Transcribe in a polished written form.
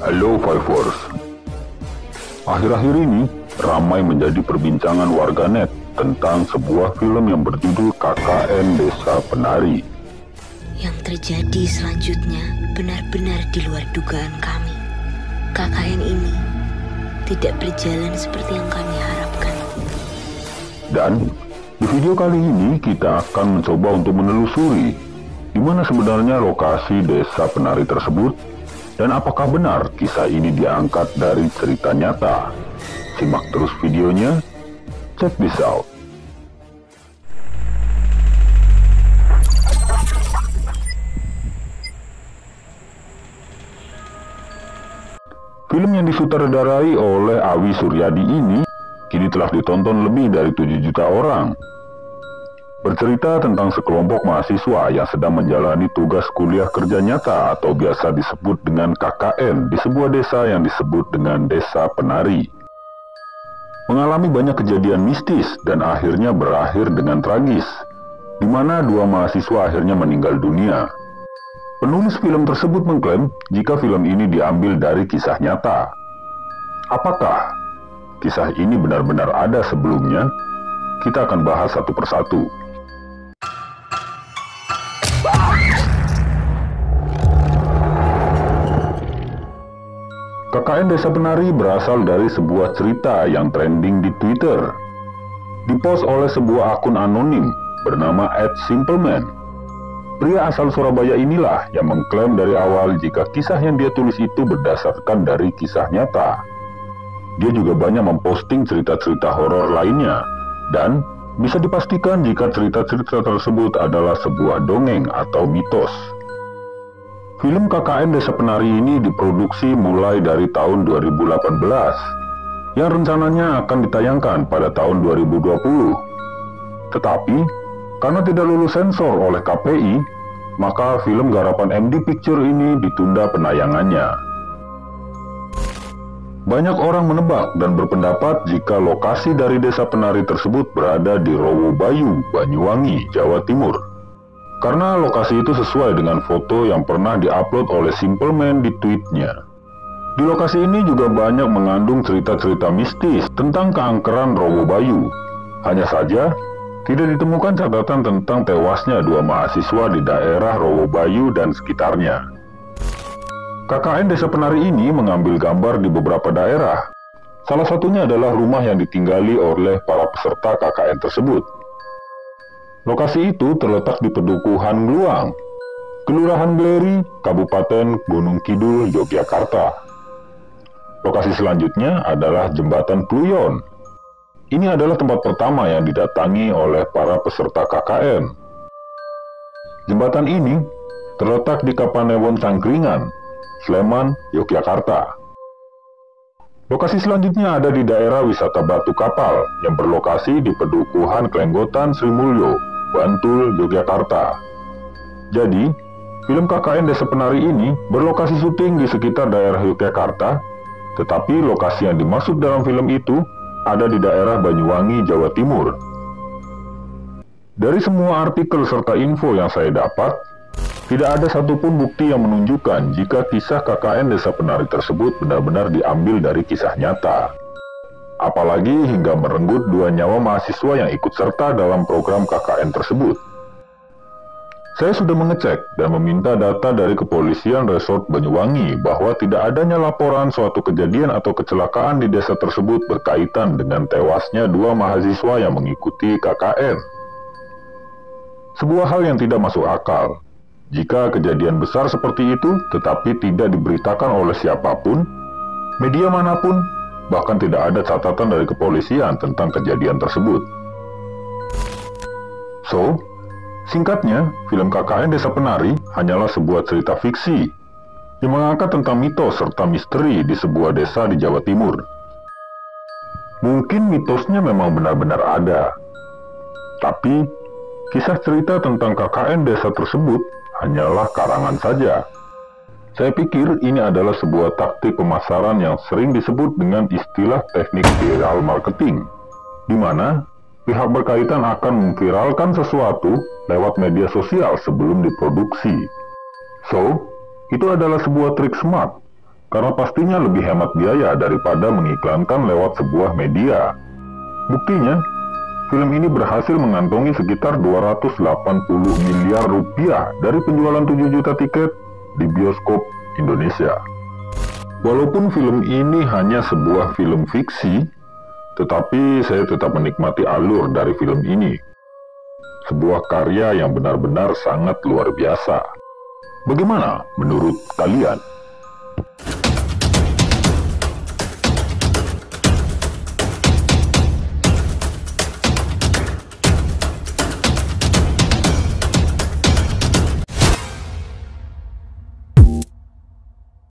Halo Fivers. Akhir-akhir ini ramai menjadi perbincangan warganet tentang sebuah film yang berjudul KKN Desa Penari. Yang terjadi selanjutnya benar-benar di luar dugaan kami. KKN ini tidak berjalan seperti yang kami harapkan. Dan di video kali ini kita akan mencoba untuk menelusuri di mana sebenarnya lokasi Desa Penari tersebut dan apakah benar kisah ini diangkat dari cerita nyata. Simak terus videonya. Check this out. Film yang disutradarai oleh Awi Suryadi ini kini telah ditonton lebih dari 7 juta orang. Bercerita tentang sekelompok mahasiswa yang sedang menjalani tugas kuliah kerja nyata atau biasa disebut dengan KKN di sebuah desa yang disebut dengan Desa Penari. Mengalami banyak kejadian mistis dan akhirnya berakhir dengan tragis, di mana 2 mahasiswa akhirnya meninggal dunia. Penulis film tersebut mengklaim jika film ini diambil dari kisah nyata. Apakah kisah ini benar-benar ada sebelumnya? Kita akan bahas satu persatu. KKN Desa Penari berasal dari sebuah cerita yang trending di Twitter. Dipost oleh sebuah akun anonim bernama @simpleman. Pria asal Surabaya inilah yang mengklaim dari awal jika kisah yang dia tulis itu berdasarkan dari kisah nyata. Dia juga banyak memposting cerita-cerita horor lainnya, dan bisa dipastikan jika cerita-cerita tersebut adalah sebuah dongeng atau mitos. Film KKN Desa Penari ini diproduksi mulai dari tahun 2018, yang rencananya akan ditayangkan pada tahun 2020. Tetapi, karena tidak lulus sensor oleh KPI, maka film garapan MD Picture ini ditunda penayangannya. Banyak orang menebak dan berpendapat jika lokasi dari Desa Penari tersebut berada di Rowobayu, Banyuwangi, Jawa Timur. Karena lokasi itu sesuai dengan foto yang pernah diupload oleh Simpleman di tweetnya. Di lokasi ini juga banyak mengandung cerita-cerita mistis tentang keangkeran Rowobayu. Hanya saja, tidak ditemukan catatan tentang tewasnya 2 mahasiswa di daerah Rowobayu dan sekitarnya. KKN Desa Penari ini mengambil gambar di beberapa daerah. Salah satunya adalah rumah yang ditinggali oleh para peserta KKN tersebut. Lokasi itu terletak di Pedukuhan Gluang, Kelurahan Gleri, Kabupaten Gunung Kidul, Yogyakarta. Lokasi selanjutnya adalah Jembatan Pluyon. Ini adalah tempat pertama yang didatangi oleh para peserta KKN. Jembatan ini terletak di Kapanewon Cangkringan, Sleman, Yogyakarta. Lokasi selanjutnya ada di daerah wisata Batu Kapal yang berlokasi di Pedukuhan Klenggotan Sri Mulyo, Bantul, Yogyakarta. Jadi, film KKN Desa Penari ini berlokasi syuting di sekitar daerah Yogyakarta, tetapi lokasi yang dimaksud dalam film itu ada di daerah Banyuwangi, Jawa Timur. Dari semua artikel serta info yang saya dapat, tidak ada satupun bukti yang menunjukkan jika kisah KKN Desa Penari tersebut benar-benar diambil dari kisah nyata. Apalagi hingga merenggut 2 nyawa mahasiswa yang ikut serta dalam program KKN tersebut. Saya sudah mengecek dan meminta data dari Kepolisian Resort Banyuwangi bahwa tidak adanya laporan suatu kejadian atau kecelakaan di desa tersebut berkaitan dengan tewasnya 2 mahasiswa yang mengikuti KKN. Sebuah hal yang tidak masuk akal. Jika kejadian besar seperti itu tetapi tidak diberitakan oleh siapapun, media manapun, bahkan tidak ada catatan dari kepolisian tentang kejadian tersebut. So, singkatnya, film KKN Desa Penari hanyalah sebuah cerita fiksi yang mengangkat tentang mitos serta misteri di sebuah desa di Jawa Timur. Mungkin mitosnya memang benar-benar ada, tapi kisah cerita tentang KKN desa tersebut hanyalah karangan saja. Saya pikir ini adalah sebuah taktik pemasaran yang sering disebut dengan istilah teknik viral marketing, di mana pihak berkaitan akan memviralkan sesuatu lewat media sosial sebelum diproduksi. So, itu adalah sebuah trik smart karena pastinya lebih hemat biaya daripada mengiklankan lewat sebuah media. Buktinya, film ini berhasil mengantongi sekitar 280 miliar rupiah dari penjualan 7 juta tiket di bioskop Indonesia. Walaupun film ini hanya sebuah film fiksi, tetapi saya tetap menikmati alur dari film ini. Sebuah karya yang benar-benar sangat luar biasa. Bagaimana menurut kalian?